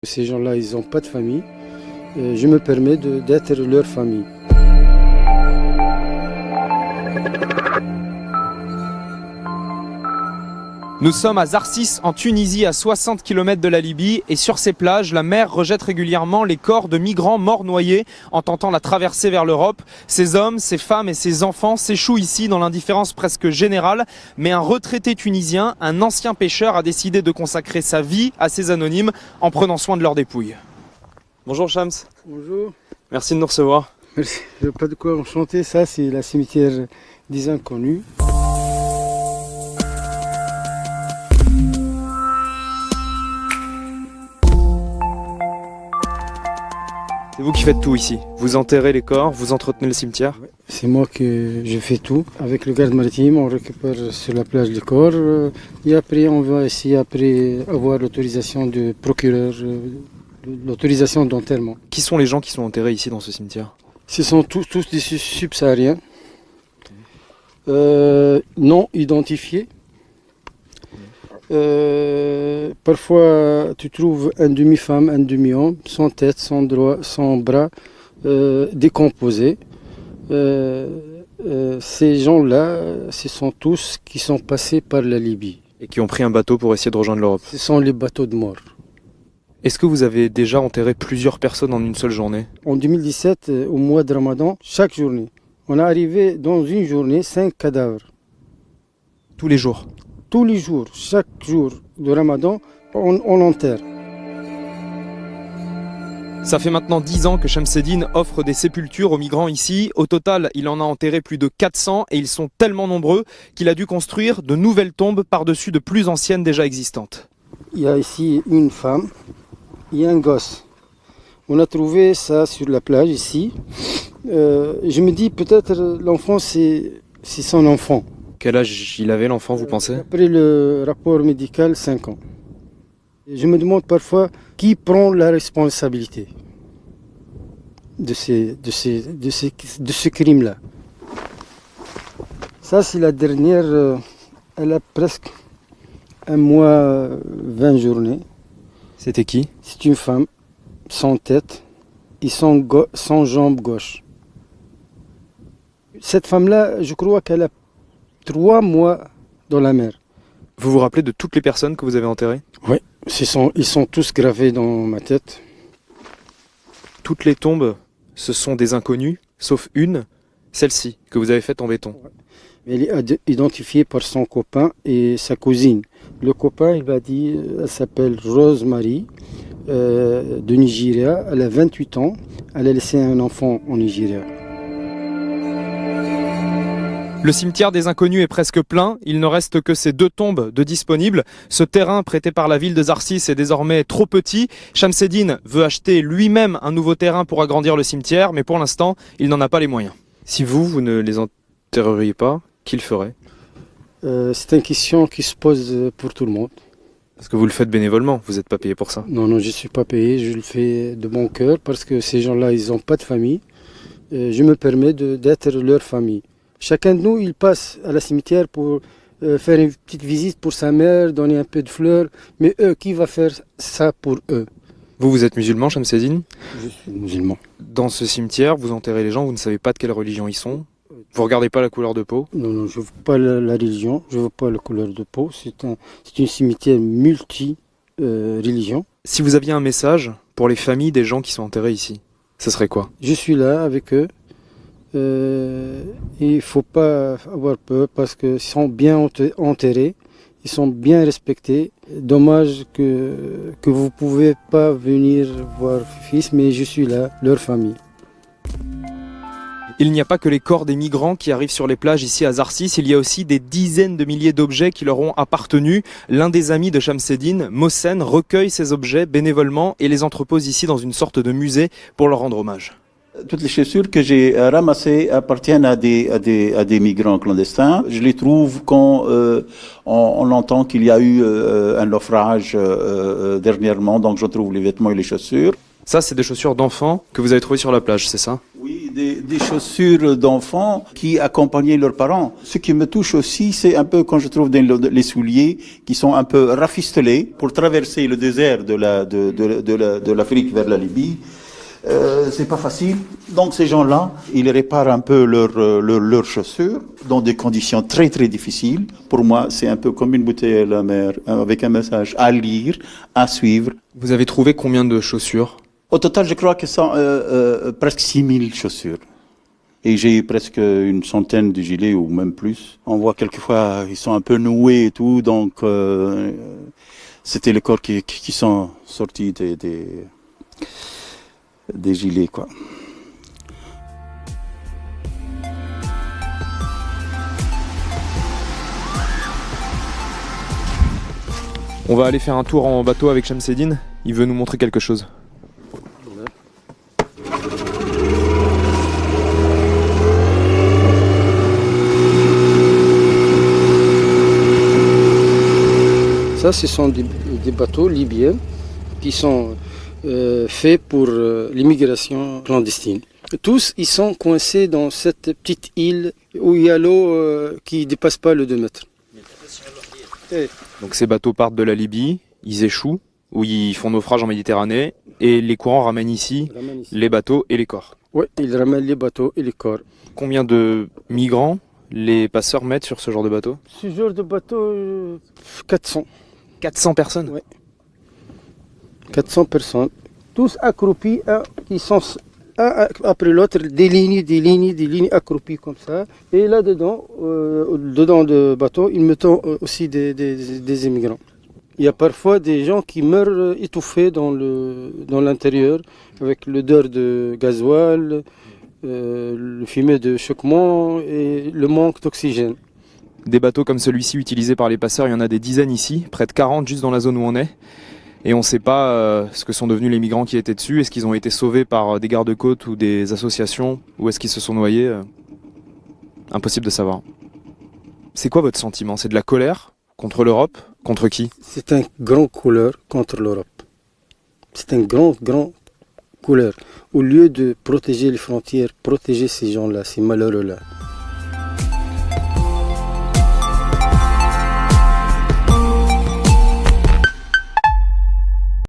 Ces gens-là, ils n'ont pas de famille. Je me permets d'être leur famille. Nous sommes à Zarsis, en Tunisie, à 60 km de la Libye. Et sur ces plages, la mer rejette régulièrement les corps de migrants morts noyés en tentant la traversée vers l'Europe. Ces hommes, ces femmes et ces enfants s'échouent ici dans l'indifférence presque générale. Mais un retraité tunisien, un ancien pêcheur, a décidé de consacrer sa vie à ces anonymes en prenant soin de leurs dépouilles. Bonjour Shams. Bonjour. Merci de nous recevoir. Merci. Pas de quoi enchanter. Ça, c'est la cimetière des Inconnus. C'est vous qui faites tout ici. Vous enterrez les corps, vous entretenez le cimetière. C'est moi que je fais tout. Avec le garde maritime, on récupère sur la plage les corps. Et après, on va essayer avoir l'autorisation du procureur, l'autorisation d'enterrement. Qui sont les gens qui sont enterrés ici dans ce cimetière? Ce sont tous des subsahariens, non identifiés. Parfois, tu trouves un demi-femme, un demi-homme, sans tête, sans bras, décomposés. Ces gens-là, ce sont tous qui sont passés par la Libye. Et qui ont pris un bateau pour essayer de rejoindre l'Europe. Ce sont les bateaux de mort. Est-ce que vous avez déjà enterré plusieurs personnes en une seule journée? En 2017, au mois de Ramadan, chaque journée, on a arrivé dans une journée 5 cadavres. Tous les jours? Tous les jours, chaque jour de Ramadan, on enterre. Ça fait maintenant 10 ans que Shamseddine offre des sépultures aux migrants ici. Au total, il en a enterré plus de 400 et ils sont tellement nombreux qu'il a dû construire de nouvelles tombes par-dessus de plus anciennes déjà existantes. Il y a ici une femme, il y a un gosse. On a trouvé ça sur la plage ici. Je me dis peut-être l'enfant c'est son enfant. Quel âge il avait l'enfant, vous pensez? Après le rapport médical, 5 ans. Je me demande parfois qui prend la responsabilité de ce crime-là. Ça, c'est la dernière, elle a presque un mois, 20 journées. C'était qui? C'est une femme, sans tête et sans jambe gauche. Cette femme-là, je crois qu'elle a 3 mois dans la mer. Vous vous rappelez de toutes les personnes que vous avez enterrées? Oui, ils sont tous gravés dans ma tête. Toutes les tombes, ce sont des inconnus, sauf une, celle-ci, que vous avez faite en béton. Elle est identifiée par son copain et sa cousine. Le copain, il m'a dit, elle s'appelle Rosemary, de Nigeria. Elle a 28 ans. Elle a laissé un enfant au Nigeria. Le cimetière des Inconnus est presque plein, il ne reste que ces 2 tombes de disponibles. Ce terrain prêté par la ville de Zarsis est désormais trop petit. Shamseddine veut acheter lui-même un nouveau terrain pour agrandir le cimetière, mais pour l'instant, il n'en a pas les moyens. Si vous ne les enterreriez pas, qui le ferait? C'est une question qui se pose pour tout le monde. Parce que vous le faites bénévolement, vous n'êtes pas payé pour ça. Non, je ne suis pas payé, je le fais de bon cœur parce que ces gens-là, ils n'ont pas de famille. Je me permets d'être leur famille. Chacun de nous, il passe à la cimetière pour faire une petite visite pour sa mère, donner un peu de fleurs. Mais eux, qui va faire ça pour eux? Vous êtes musulman, Shamseddine? Je suis musulman. Dans ce cimetière, vous enterrez les gens, vous ne savez pas de quelle religion ils sont. Vous regardez pas la couleur de peau? Non, je ne veux pas la religion, je ne veux pas la couleur de peau. C'est un cimetière multi-religion. Si vous aviez un message pour les familles des gens qui sont enterrés ici, ce serait quoi? Je suis là avec eux. Il ne faut pas avoir peur parce qu'ils sont bien enterrés, ils sont bien respectés. Dommage que vous ne pouvez pas venir voir fils, mais je suis là, leur famille. Il n'y a pas que les corps des migrants qui arrivent sur les plages ici à Zarsis, il y a aussi des dizaines de milliers d'objets qui leur ont appartenu. L'un des amis de Shamseddine, Mohsen, recueille ces objets bénévolement et les entrepose ici dans une sorte de musée pour leur rendre hommage. Toutes les chaussures que j'ai ramassées appartiennent à des migrants clandestins. Je les trouve quand on entend qu'il y a eu un naufrage dernièrement, donc je trouve les vêtements et les chaussures. Ça, c'est des chaussures d'enfants que vous avez trouvées sur la plage, c'est ça? Oui, des chaussures d'enfants qui accompagnaient leurs parents. Ce qui me touche aussi, c'est un peu quand je trouve les souliers qui sont un peu rafistolés pour traverser le désert de l'Afrique vers la Libye. C'est pas facile. Donc ces gens-là, ils réparent un peu leurs chaussures dans des conditions très très difficiles. Pour moi, c'est un peu comme une bouteille à la mer, avec un message à lire, à suivre. Vous avez trouvé combien de chaussures? Au total, je crois que c'est presque 6000 chaussures. Et j'ai presque une centaine de gilets ou même plus. On voit quelquefois, ils sont un peu noués et tout, donc c'était les corps qui sont sortis des gilets, quoi. On va aller faire un tour en bateau avec Shamseddine. Il veut nous montrer quelque chose. Ça, ce sont des bateaux libyens qui sont faits pour l'immigration clandestine. Tous, ils sont coincés dans cette petite île où il y a l'eau qui ne dépasse pas le 2 mètres. Donc ces bateaux partent de la Libye, ils échouent, ou ils font naufrage en Méditerranée, et les courants ramènent ici les bateaux et les corps. Oui, ils ramènent les bateaux et les corps. Combien de migrants les passeurs mettent sur ce genre de bateau? Ce genre de bateau, 400. 400 personnes? Oui. 400 personnes, tous accroupis, qui sont un après l'autre, des lignes accroupies comme ça. Et là-dedans, dedans du bateau, ils mettent aussi des immigrants. Il y a parfois des gens qui meurent étouffés dans l'intérieur, avec l'odeur de gasoil, le fumet de choquement et le manque d'oxygène. Des bateaux comme celui-ci utilisés par les passeurs, il y en a des dizaines ici, près de 40 juste dans la zone où on est. Et on ne sait pas ce que sont devenus les migrants qui étaient dessus. Est-ce qu'ils ont été sauvés par des gardes-côtes ou des associations? Ou est-ce qu'ils se sont noyés? Impossible de savoir. C'est quoi votre sentiment? C'est de la colère contre l'Europe? Contre qui? C'est un grand colère contre l'Europe. C'est un grand colère. Au lieu de protéger les frontières, protéger ces gens-là, ces malheureux-là.